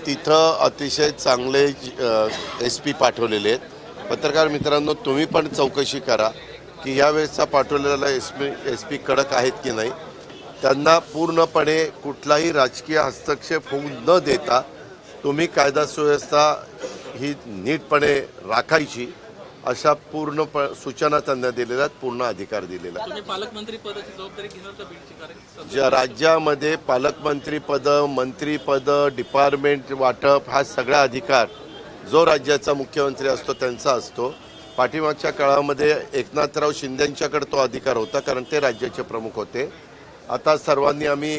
तिथं अतिशय चांगले SP पाठवलेले आहेत। पत्रकार मित्रांनो, तुम्ही पण चौकशी करा की यावेळेसचा पाठवलेला SP कडक आहेत की नाही। त्यांना पूर्णपणे कुठलाही राजकीय हस्तक्षेप होऊ न देता तुम्ही कायदा सुव्यवस्था ही नीटपणे राखायची अशा पूर्ण सूचना त्यांना दिलेल्या आहेत, पूर्ण अधिकार दिलेला आहे। पालकमंत्री पदाची जबाबदारी घेणार का बीडची? कारण ज्या राज्यामध्ये पालकमंत्री पद, मंत्रीपद, डिपार्टमेंट वाटप हा सगळा अधिकार जो राज्याचा मुख्यमंत्री असतो त्यांचा असतो। पाठीमागच्या काळामध्ये एकनाथराव शिंदेंच्याकडे तो अधिकार होता, कारण ते राज्याचे प्रमुख होते। आता सर्वांनी आम्ही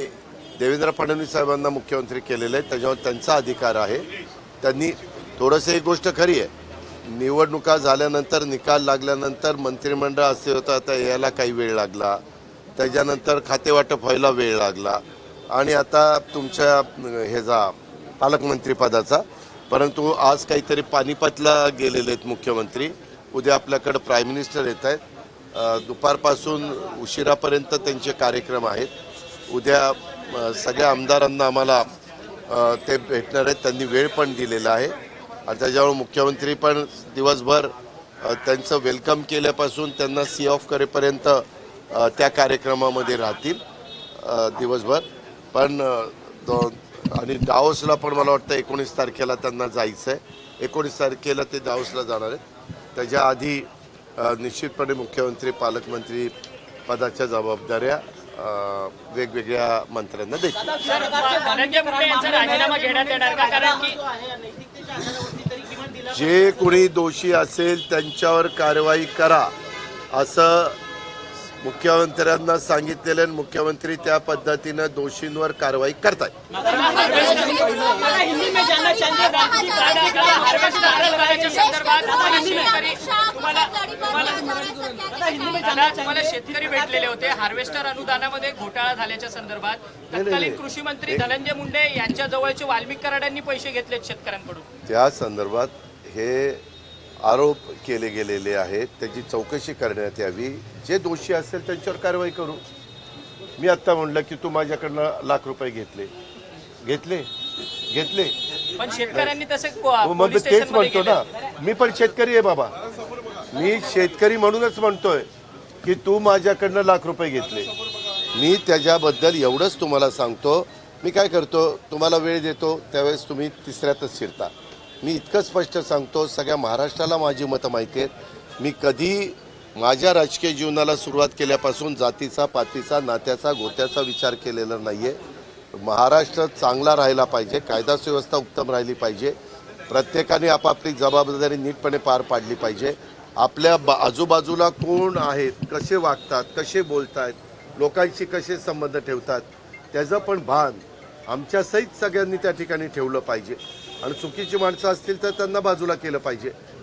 देवेंद्र फडणवीस साहेबांना मुख्यमंत्री केलेले आहे, त्याच्यावर त्यांचा अधिकार आहे। त्यांनी थोडंसं एक गोष्ट खरी आहे, निवडणुका झाल्यानंतर निकाल लागल्यानंतर मंत्रिमंडळ असे होतं, आता यायला काही वेळ लागला, त्याच्यानंतर खातेवाटप व्हायला वेळ लागला आणि आता तुमच्या ह्याचा पालकमंत्रीपदाचा। परंतु आज काहीतरी पानिपतला गेलेले आहेत मुख्यमंत्री, उद्या आपल्याकडे प्राईम मिनिस्टर येत आहेत, दुपारपासून उशिरापर्यंत त्यांचे कार्यक्रम आहेत। उद्या सगळ्या आमदारांना आम्हाला ते भेटणार आहेत, त्यांनी वेळ पण दिलेला आहे आणि त्याच्यामुळे मुख्यमंत्री पण दिवसभर त्यांचं वेलकम केल्यापासून त्यांना सी ऑफ करेपर्यंत त्या कार्यक्रमामध्ये राहतील दिवसभर। पण आणि डावोसला पण मला वाटतं 19 तारखेला त्यांना जायचं आहे, 19 तारखेला ते डावोसला जाणार आहेत। त्याच्या आधी निश्चितपणे मुख्यमंत्री पालकमंत्री पदाच्या जबाबदाऱ्या वेगवेगळ्या मंत्र्यांना देतील। जे कोणी दोषी असेल त्यांच्यावर कारवाई करा असं मुख्यमंत्र्यांना सांगितलेलं, मुख्यमंत्री त्या पद्धतीनं दोषींवर कारवाई करतात। शेतकरी भेटलेले होते हार्वेस्टर अनुदानामध्ये घोटाळा झाल्याच्या संदर्भात तत्कालीन कृषी मंत्री धनंजय मुंडे यांच्या जवळचे वाल्मिक कराडांनी पैसे घेतलेत शेतकऱ्यांकडून। त्या संदर्भात हे आरोप केले गेलेले आहेत, त्याची चौकशी करण्यात यावी। जे दोषी असेल त्यांच्यावर कारवाई करू। मी आत्ता म्हणलं की तू माझ्याकडनं लाख रुपये घेतले पण शेतकऱ्यांनी तसे मग तेच म्हणतो ना, मी पण शेतकरी आहे बाबा, मी शेतकरी म्हणूनच म्हणतोय की तू माझ्याकडनं लाख रुपये घेतले। मी त्याच्याबद्दल एवढंच तुम्हाला सांगतो। मी काय करतो, तुम्हाला वेळ देतो त्यावेळेस तुम्ही तिसऱ्यातच शिरता। मी इतकं स्पष्ट सांगतो, सगळ्या महाराष्ट्राला माझी मतं माहिती आहेत। मी कधी माझ्या राजकीय जीवनाला सुरुवात केल्यापासून जातीचा, पातीचा, नात्याचा, गोत्याचा विचार केलेला नाही आहे। महाराष्ट्र चांगला राहायला पाहिजे, कायदा सुव्यवस्था उत्तम राहिली पाहिजे, प्रत्येकाने आपापली जबाबदारी नीटपणे पार पाडली पाहिजे। आपल्या आजूबाजूला कोण आहेत, कसे वागतात, कसे बोलतात, लोकांशी कसे संबंध ठेवतात, त्याचं पण भान आमच्यासहित सगळ्यांनी त्या ठिकाणी ठेवलं पाहिजे आणि चुकीची माणसं असतील तर त्यांना बाजूला केलं पाहिजे।